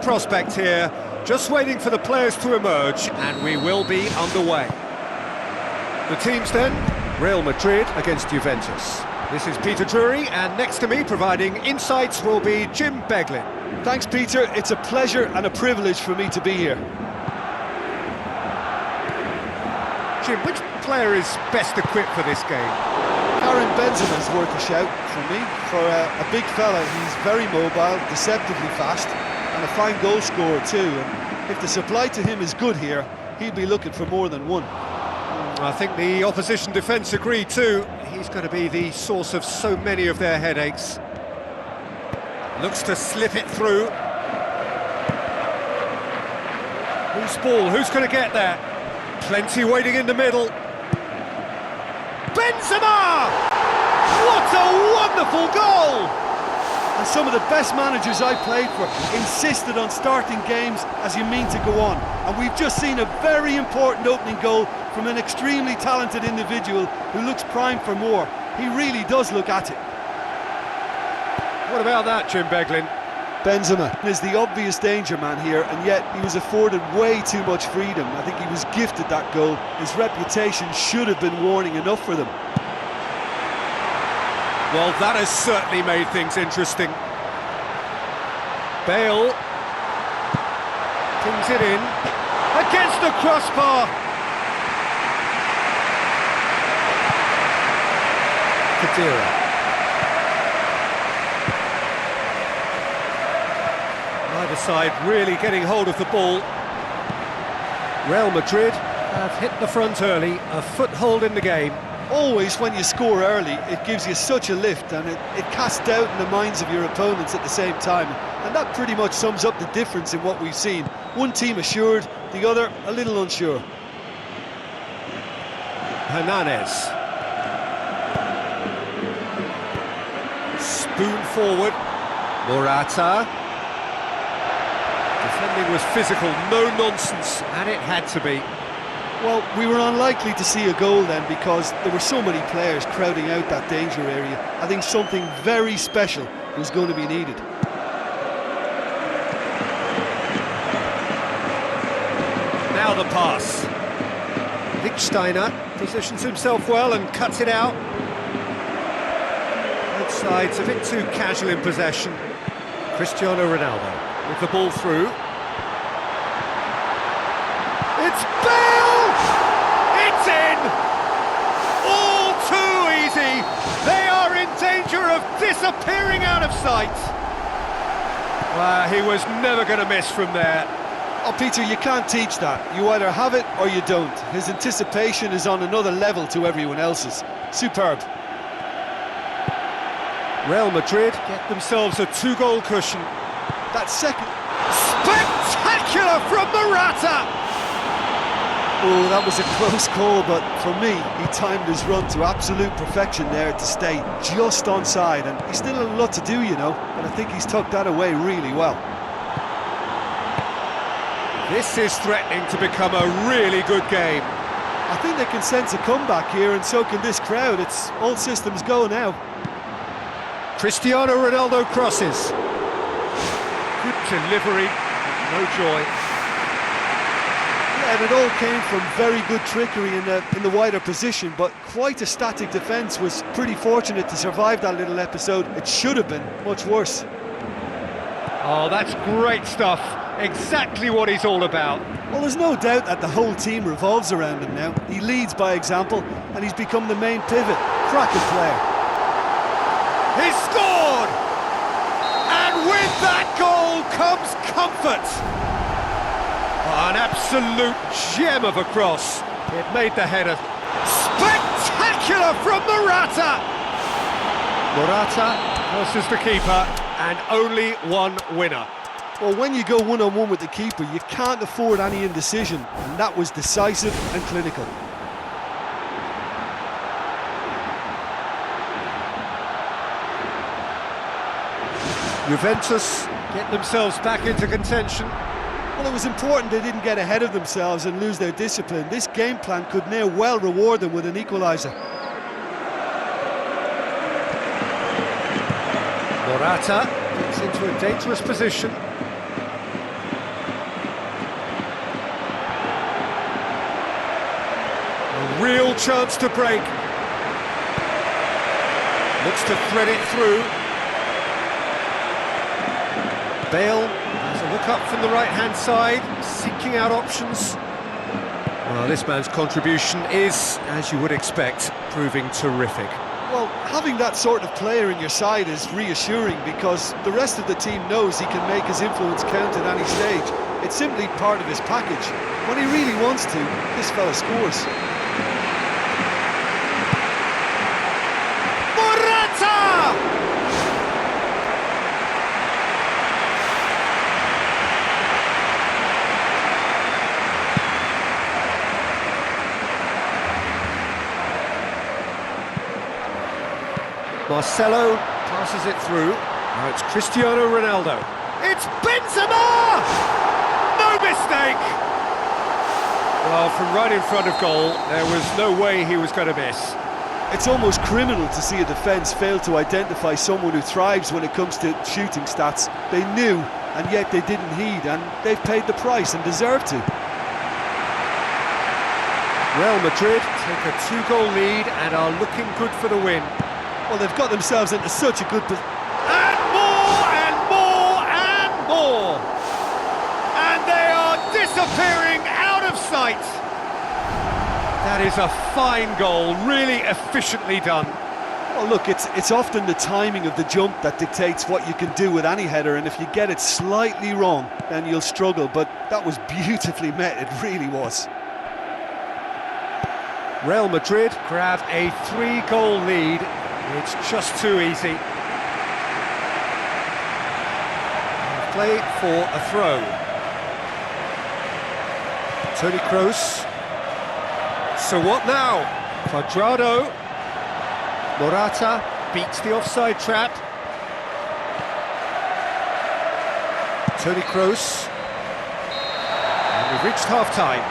prospect here, just waiting for the players to emerge, and we will be underway. The teams then, Real Madrid against Juventus. This is Peter Drury, and next to me providing insights will be Jim Beglin. Thanks, Peter. It's a pleasure and a privilege for me to be here. Jim, which player is best equipped for this game? Karim Benzema's worth a shout for me. For a big fella, he's very mobile, deceptively fast, and a fine goal scorer too. And if the supply to him is good here, he'll be looking for more than one. I think the opposition defence agree too. He's going to be the source of so many of their headaches. Looks to slip it through. Who's ball? Who's going to get there? Plenty waiting in the middle. Benzema! What a wonderful goal! And some of the best managers I played for insisted on starting games as you mean to go on. And we've just seen a very important opening goal from an extremely talented individual who looks primed for more. He really does look at it. What about that, Jim Beglin? Benzema is the obvious danger man here, and yet he was afforded way too much freedom. I think he was gifted that goal. His reputation should have been warning enough for them. Well, that has certainly made things interesting. Bale pings it in against the crossbar. Kadira. Either side really getting hold of the ball. Real Madrid have hit the front early, a foothold in the game. Always when you score early, it gives you such a lift, and it casts doubt in the minds of your opponents at the same time. And that pretty much sums up the difference in what we've seen. One team assured, the other a little unsure. Hernandez. Spoon forward. Morata. Defending was physical, no nonsense, and it had to be. Well, we were unlikely to see a goal then because there were so many players crowding out that danger area. I think something very special was going to be needed. Now the pass. Lichtsteiner positions himself well and cuts it out. Both sides a bit too casual in possession. Cristiano Ronaldo with the ball through. It's Bale! It's in! All too easy! They are in danger of disappearing out of sight! He was never going to miss from there. Oh, Peter, you can't teach that. You either have it or you don't. His anticipation is on another level to everyone else's. Superb. Real Madrid get themselves a two-goal cushion. That second... Spectacular from Morata! Oh, that was a close call, but for me, he timed his run to absolute perfection there to stay just onside, and he's still a lot to do, you know, but I think he's tucked that away really well. This is threatening to become a really good game. I think they can sense a comeback here, and so can this crowd. It's all systems go now. Cristiano Ronaldo crosses. Good delivery, no joy. And it all came from very good trickery in the wider position, but quite a static defence. Was pretty fortunate to survive that little episode. It should have been much worse. Oh, that's great stuff. Exactly what he's all about. Well, there's no doubt that the whole team revolves around him now. He leads by example, and he's become the main pivot. Cracking player. He's scored! And with that goal comes comfort. An absolute gem of a cross. It made the header. Spectacular from Morata! Morata versus the keeper, and only one winner. Well, when you go one-on-one with the keeper, you can't afford any indecision, and that was decisive and clinical. Juventus get themselves back into contention. Well, it was important they didn't get ahead of themselves and lose their discipline. This game plan could now well reward them with an equaliser. Morata gets into a dangerous position. real chance to break. Looks to thread it through. Bale has a look up from the right-hand side, seeking out options. Well, this man's contribution is, as you would expect, proving terrific. Well, having that sort of player in your side is reassuring because the rest of the team knows he can make his influence count at any stage. It's simply part of his package. When he really wants to, this fella scores. Marcelo passes it through. Now it's Cristiano Ronaldo. It's Benzema! No mistake! Well, from right in front of goal, there was no way he was going to miss. It's almost criminal to see a defence fail to identify someone who thrives when it comes to shooting stats. They knew, and yet they didn't heed, and they've paid the price and deserve to. Real Madrid take a 2-goal lead and are looking good for the win. Well, they've got themselves into such a good position. And more, and more, and more! And they are disappearing out of sight! That is a fine goal, really efficiently done. Well, look, it's often the timing of the jump that dictates what you can do with any header, and if you get it slightly wrong, then you'll struggle, but that was beautifully met, it really was. Real Madrid grab a 3-goal lead. It's just too easy. Play for a throw. Toni Kroos. So what now? Cuadrado. Morata beats the offside trap. Toni Kroos. And we've reached half-time.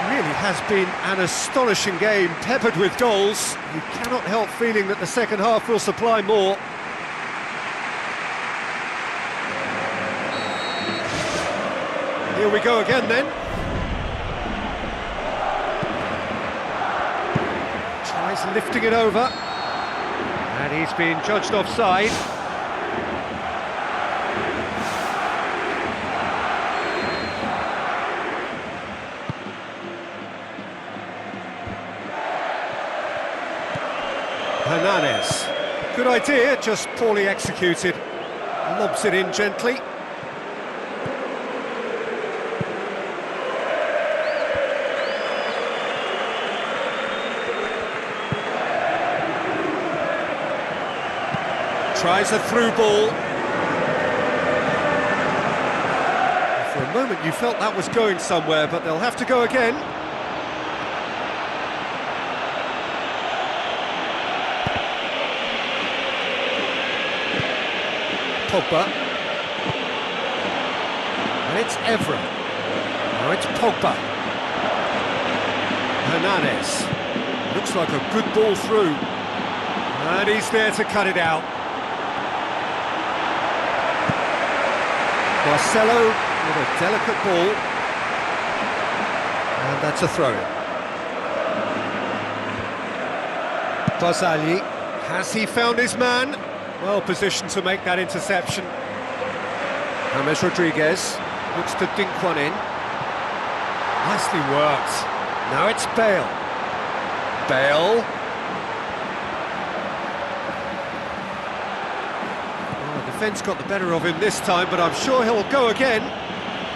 Really has been an astonishing game, peppered with goals. You cannot help feeling that the second half will supply more. Here we go again then. Tries lifting it over. And he's been judged offside. Hernandez. Good idea, just poorly executed. Lobs it in gently. Tries a through ball. For a moment you felt that was going somewhere, but they'll have to go again. Pogba. And it's Evra. Now it's Pogba. Hernandez. Looks like a good ball through. And he's there to cut it out. Marcelo with a delicate ball. And that's a throw-in. Barzagli. Has he found his man? Well positioned to make that interception. James Rodriguez looks to dink one in. Nicely worked. Now it's Bale. Bale. Well, the defence got the better of him this time, but I'm sure he'll go again.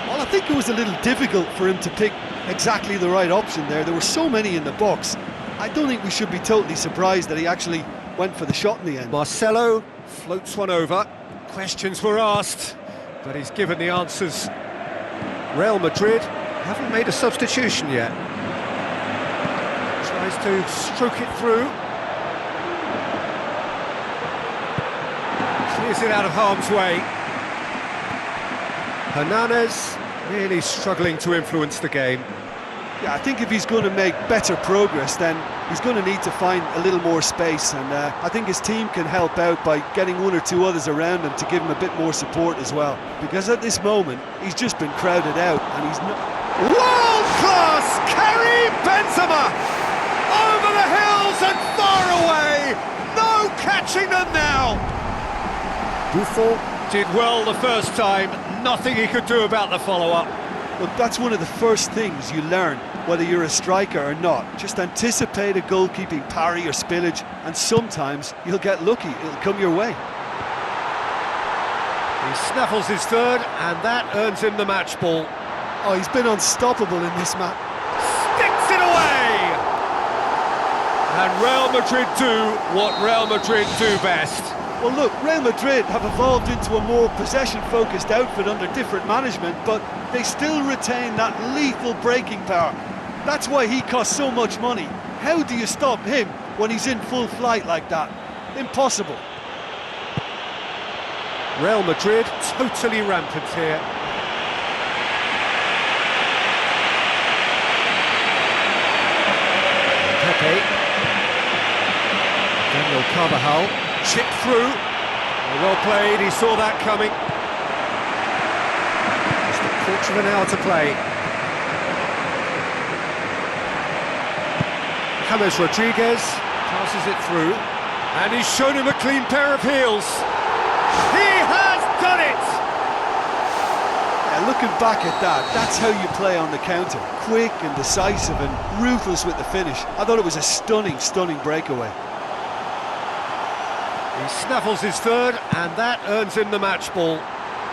Well, I think it was a little difficult for him to pick exactly the right option there. There were so many in the box. I don't think we should be totally surprised that he actually went for the shot in the end. Marcelo floats one over. Questions were asked, but he's given the answers. Real Madrid haven't made a substitution yet. Tries to stroke it through. Clears it out of harm's way. Hernandez really struggling to influence the game. Yeah, I think if he's going to make better progress, then he's going to need to find a little more space, and I think his team can help out by getting one or two others around him to give him a bit more support as well. Because at this moment, he's just been crowded out, and he's not... World-class Karim Benzema! Over the hills and far away! No catching them now! Buffon did well the first time, nothing he could do about the follow-up. Look, that's one of the first things you learn, whether you're a striker or not. Just anticipate a goalkeeping parry or spillage, and sometimes you'll get lucky, it'll come your way. He snaffles his third, and that earns him the match ball. Oh, he's been unstoppable in this match. Sticks it away! And Real Madrid do what Real Madrid do best. Well look, Real Madrid have evolved into a more possession-focused outfit under different management, but they still retain that lethal breaking power. That's why he costs so much money. How do you stop him when he's in full flight like that? Impossible. Real Madrid totally rampant here. Pepe. Daniel Carvajal. Chipped through. Well played, he saw that coming. Just a quarter of an hour to play. James Rodriguez passes it through. And he's shown him a clean pair of heels. He has done it! Yeah, looking back at that, that's how you play on the counter. Quick and decisive and ruthless with the finish. I thought it was a stunning, stunning breakaway. He snaffles his third, and that earns him the match ball.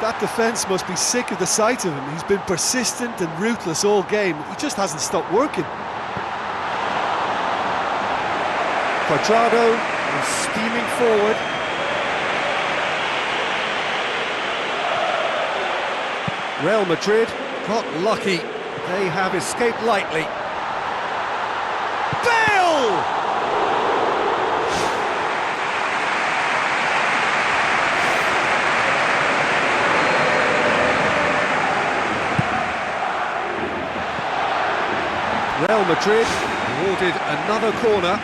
That defence must be sick of the sight of him. He's been persistent and ruthless all game. He just hasn't stopped working. Cuadrado is steaming forward. Real Madrid got lucky. They have escaped lightly. Bale! Real Madrid awarded another corner.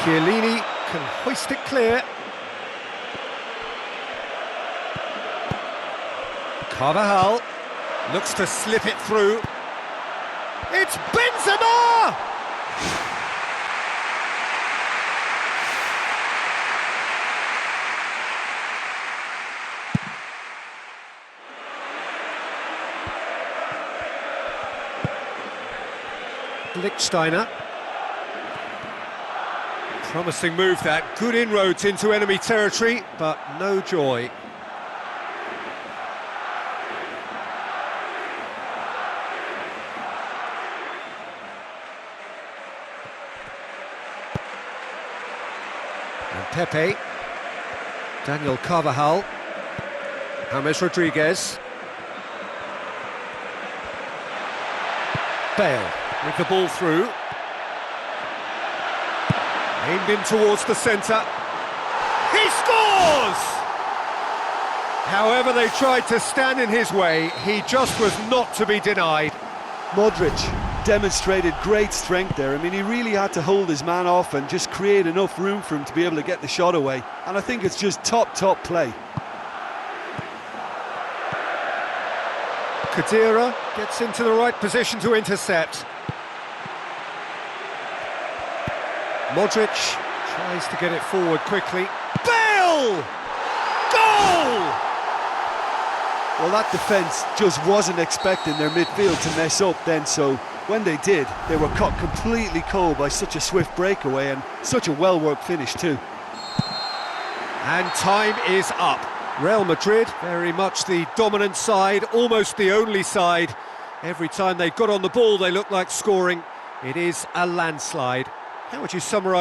Chiellini can hoist it clear. Carvajal looks to slip it through. It's Benzema! Lichtsteiner. Promising move that, good inroads into enemy territory, but no joy. And Pepe, Daniel Carvajal, James Rodriguez. Bale with the ball through. Aimed in towards the centre. He scores! However they tried to stand in his way, he just was not to be denied. Modric demonstrated great strength there. I mean, he really had to hold his man off and just create enough room for him to be able to get the shot away. And I think it's just top play. Khedira gets into the right position to intercept. Modric tries to get it forward quickly. Bale! Goal! Well, that defence just wasn't expecting their midfield to mess up then, so when they did, they were caught completely cold by such a swift breakaway and such a well-worked finish too. And time is up. Real Madrid, very much the dominant side, almost the only side. Every time they got on the ball, they looked like scoring. It is a landslide. How would you summarise